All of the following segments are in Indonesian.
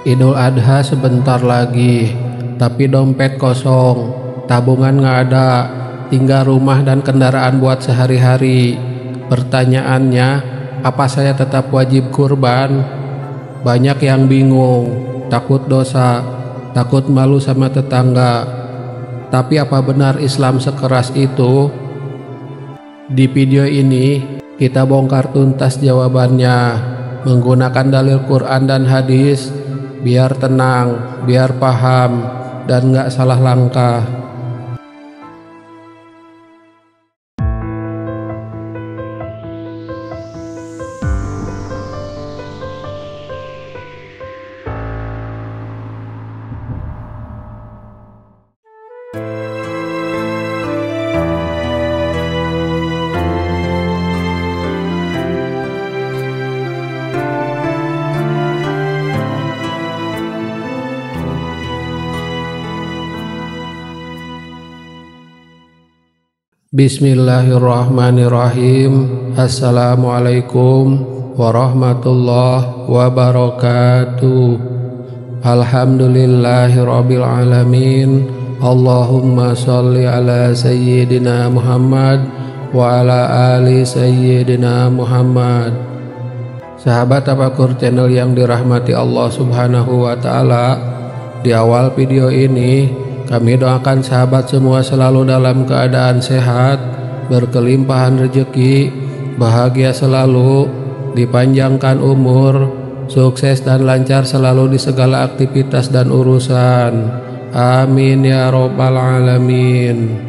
Idul Adha sebentar lagi, tapi dompet kosong, tabungan nggak ada, tinggal rumah dan kendaraan buat sehari-hari. Pertanyaannya, apa saya tetap wajib kurban? Banyak yang bingung, takut dosa, takut malu sama tetangga. Tapi apa benar Islam sekeras itu? Di video ini kita bongkar tuntas jawabannya menggunakan dalil Quran dan hadis, biar tenang, biar paham, dan gak salah langkah. Bismillahirrahmanirrahim. Assalamualaikum warahmatullahi wabarakatuh. Alhamdulillahirabbil alamin. Allahumma sholli ala sayyidina Muhammad wa ala ali sayyidina Muhammad. Sahabat Tafakur channel yang dirahmati Allah Subhanahu wa taala, di awal video ini kami doakan sahabat semua selalu dalam keadaan sehat, berkelimpahan rezeki, bahagia selalu, dipanjangkan umur, sukses dan lancar selalu di segala aktivitas dan urusan. Amin ya robbal alamin.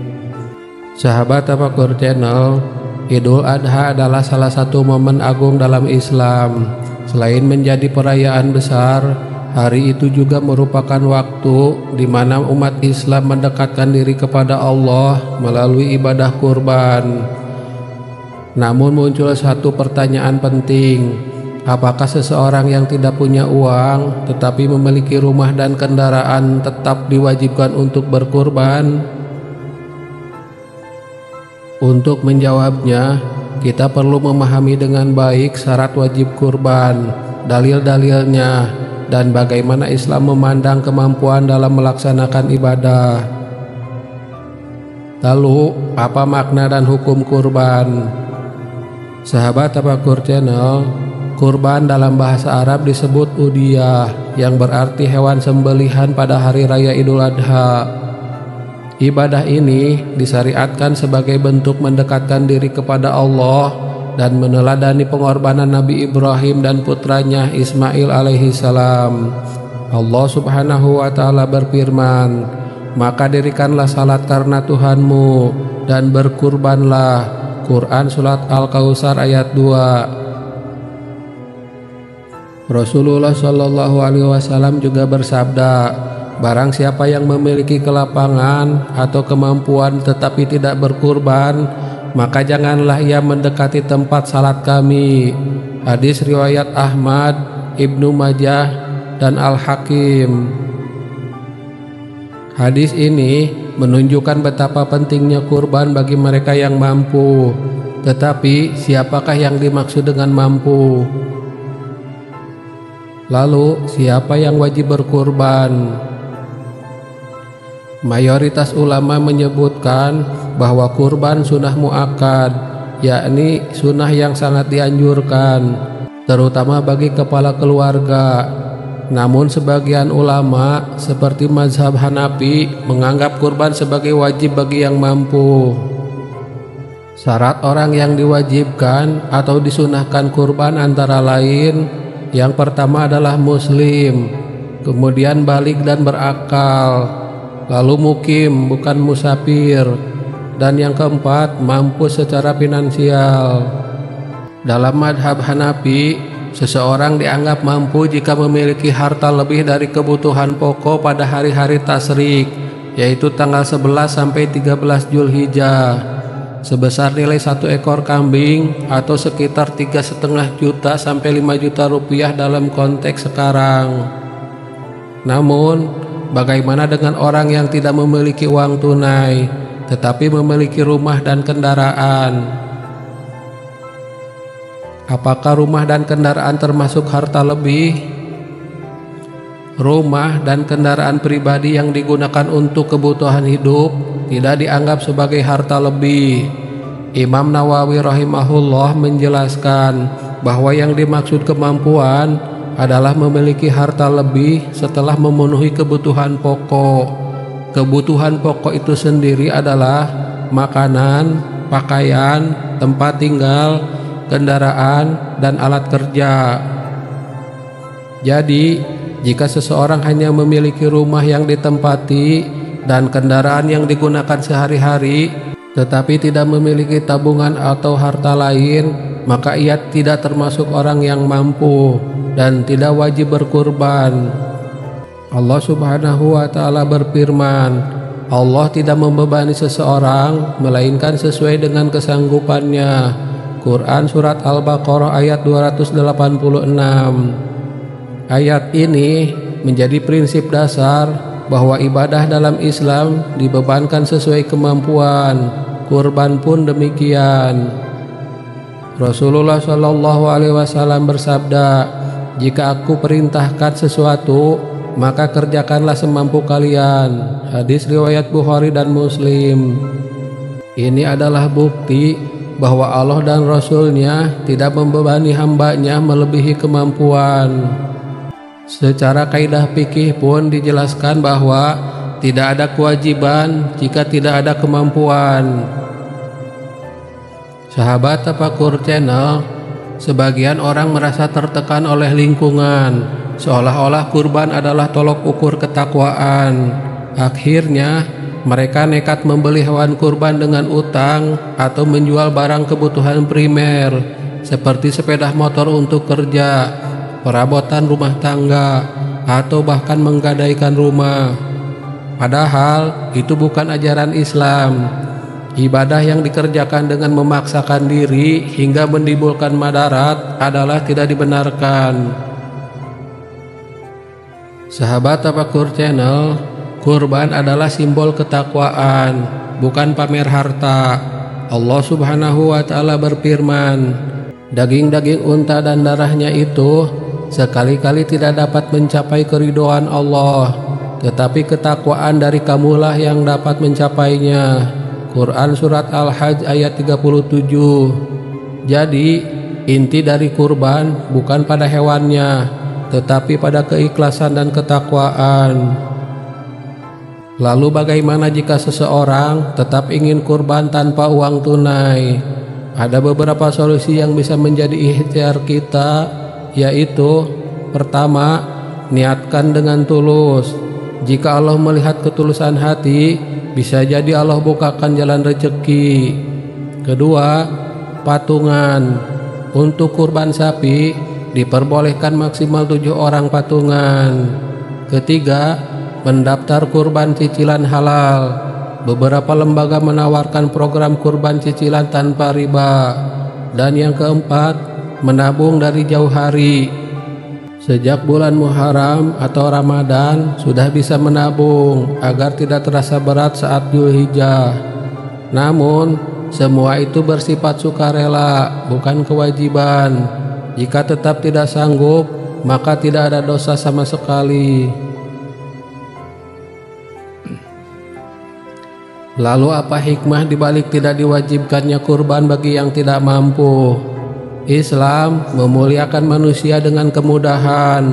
Sahabat Tafakur channel, Idul Adha adalah salah satu momen agung dalam Islam. Selain menjadi perayaan besar, hari itu juga merupakan waktu di mana umat Islam mendekatkan diri kepada Allah melalui ibadah kurban. Namun muncul satu pertanyaan penting, apakah seseorang yang tidak punya uang tetapi memiliki rumah dan kendaraan tetap diwajibkan untuk berkurban? Untuk menjawabnya, kita perlu memahami dengan baik syarat wajib kurban, dalil-dalilnya, dan bagaimana Islam memandang kemampuan dalam melaksanakan ibadah. Lalu, apa makna dan hukum kurban? Sahabat Tafakur channel, kurban dalam bahasa Arab disebut udhiyah, yang berarti hewan sembelihan pada hari raya Idul Adha. Ibadah ini disyariatkan sebagai bentuk mendekatkan diri kepada Allah dan meneladani pengorbanan Nabi Ibrahim dan putranya Ismail alaihi salam. Allah Subhanahu wa taala berfirman, "Maka dirikanlah salat karena Tuhanmu dan berkurbanlah." Quran surat Al-Kautsar ayat 2. Rasulullah Shallallahu alaihi wasallam juga bersabda, "Barang siapa yang memiliki kelapangan atau kemampuan tetapi tidak berkurban, maka janganlah ia mendekati tempat salat kami." Hadis riwayat Ahmad, Ibnu Majah, dan Al-Hakim. Hadis ini menunjukkan betapa pentingnya kurban bagi mereka yang mampu. Tetapi siapakah yang dimaksud dengan mampu? Lalu siapa yang wajib berkurban? Mayoritas ulama menyebutkan bahwa kurban sunnah muakkad, yakni sunnah yang sangat dianjurkan, terutama bagi kepala keluarga. Namun sebagian ulama seperti mazhab Hanafi menganggap kurban sebagai wajib bagi yang mampu. Syarat orang yang diwajibkan atau disunahkan kurban antara lain, yang pertama adalah muslim, kemudian balik dan berakal, lalu mukim bukan musafir, dan yang keempat mampu secara finansial. Dalam madhab Hanafi, seseorang dianggap mampu jika memiliki harta lebih dari kebutuhan pokok pada hari-hari tasyrik, yaitu tanggal 11 sampai 13 Zulhijjah, sebesar nilai 1 ekor kambing atau sekitar 3,5 juta sampai 5 juta rupiah dalam konteks sekarang. Namun, bagaimana dengan orang yang tidak memiliki uang tunai tetapi memiliki rumah dan kendaraan? Apakah rumah dan kendaraan termasuk harta lebih? Rumah dan kendaraan pribadi yang digunakan untuk kebutuhan hidup tidak dianggap sebagai harta lebih. Imam Nawawi rahimahullah menjelaskan bahwa yang dimaksud kemampuan adalah memiliki harta lebih setelah memenuhi kebutuhan pokok. Kebutuhan pokok itu sendiri adalah makanan, pakaian, tempat tinggal, kendaraan, dan alat kerja. Jadi, jika seseorang hanya memiliki rumah yang ditempati dan kendaraan yang digunakan sehari-hari, tetapi tidak memiliki tabungan atau harta lain, maka ia tidak termasuk orang yang mampu dan tidak wajib berkurban. Allah Subhanahu wa Ta'ala berfirman, Allah tidak membebani seseorang melainkan sesuai dengan kesanggupannya. Quran Surat Al-Baqarah ayat 286. Ayat ini menjadi prinsip dasar bahwa ibadah dalam Islam dibebankan sesuai kemampuan. Kurban pun demikian. Rasulullah Shallallahu Alaihi Wasallam bersabda, jika aku perintahkan sesuatu, maka kerjakanlah semampu kalian. Hadis riwayat Bukhari dan Muslim. Ini adalah bukti bahwa Allah dan Rasul-Nya tidak membebani hambanya melebihi kemampuan. Secara kaidah fikih pun dijelaskan bahwa tidak ada kewajiban jika tidak ada kemampuan. Sahabat Tafakur Channel, sebagian orang merasa tertekan oleh lingkungan, seolah-olah kurban adalah tolok ukur ketakwaan. Akhirnya mereka nekat membeli hewan kurban dengan utang atau menjual barang kebutuhan primer seperti sepeda motor untuk kerja, perabotan rumah tangga, atau bahkan menggadaikan rumah. Padahal itu bukan ajaran Islam. Ibadah yang dikerjakan dengan memaksakan diri hingga menimbulkan madarat adalah tidak dibenarkan. Sahabat Tafakur Channel, kurban adalah simbol ketakwaan, bukan pamer harta. Allah Subhanahu wa Ta'ala berfirman, daging-daging unta dan darahnya itu sekali-kali tidak dapat mencapai keridhaan Allah, tetapi ketakwaan dari kamulah yang dapat mencapainya. Quran Surat Al-Hajj ayat 37. Jadi inti dari kurban bukan pada hewannya, tetapi pada keikhlasan dan ketakwaan. Lalu bagaimana jika seseorang tetap ingin kurban tanpa uang tunai? Ada beberapa solusi yang bisa menjadi ikhtiar kita, yaitu pertama, niatkan dengan tulus. Jika Allah melihat ketulusan hati, bisa jadi Allah bukakan jalan rezeki. Kedua, patungan. Untuk kurban sapi diperbolehkan maksimal 7 orang patungan. Ketiga, mendaftar kurban cicilan halal. Beberapa lembaga menawarkan program kurban cicilan tanpa riba. Dan yang keempat, menabung dari jauh hari. Sejak bulan Muharram atau Ramadan sudah bisa menabung agar tidak terasa berat saat Dzulhijjah. Namun semua itu bersifat sukarela, bukan kewajiban. Jika tetap tidak sanggup, maka tidak ada dosa sama sekali. Lalu apa hikmah dibalik tidak diwajibkannya kurban bagi yang tidak mampu? Islam memuliakan manusia dengan kemudahan.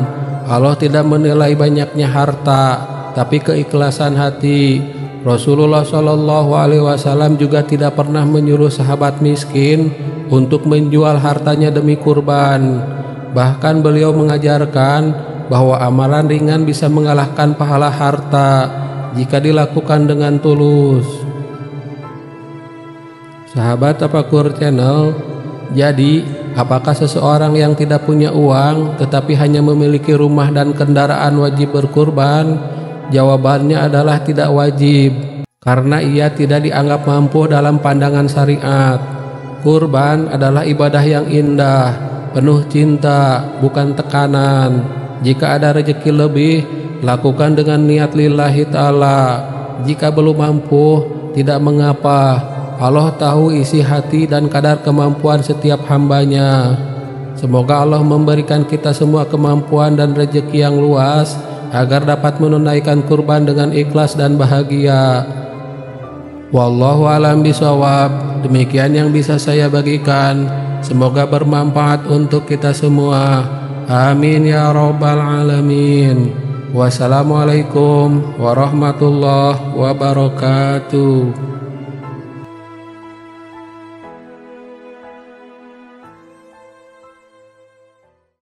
Allah tidak menilai banyaknya harta, tapi keikhlasan hati. Rasulullah Shallallahu Alaihi Wasallam juga tidak pernah menyuruh sahabat miskin untuk menjual hartanya demi kurban. Bahkan beliau mengajarkan bahwa amalan ringan bisa mengalahkan pahala harta jika dilakukan dengan tulus. Sahabat Tafakur Channel, jadi apakah seseorang yang tidak punya uang tetapi hanya memiliki rumah dan kendaraan wajib berkurban? Jawabannya adalah tidak wajib, karena ia tidak dianggap mampu dalam pandangan syariat. Kurban adalah ibadah yang indah, penuh cinta, bukan tekanan. Jika ada rezeki lebih, lakukan dengan niat lillahi ta'ala. Jika belum mampu, tidak mengapa. Allah tahu isi hati dan kadar kemampuan setiap hambanya. Semoga Allah memberikan kita semua kemampuan dan rezeki yang luas agar dapat menunaikan kurban dengan ikhlas dan bahagia. Wallahu alam bisawab. Demikian yang bisa saya bagikan. Semoga bermanfaat untuk kita semua. Amin ya rabbal alamin. Wassalamualaikum warahmatullahi wabarakatuh.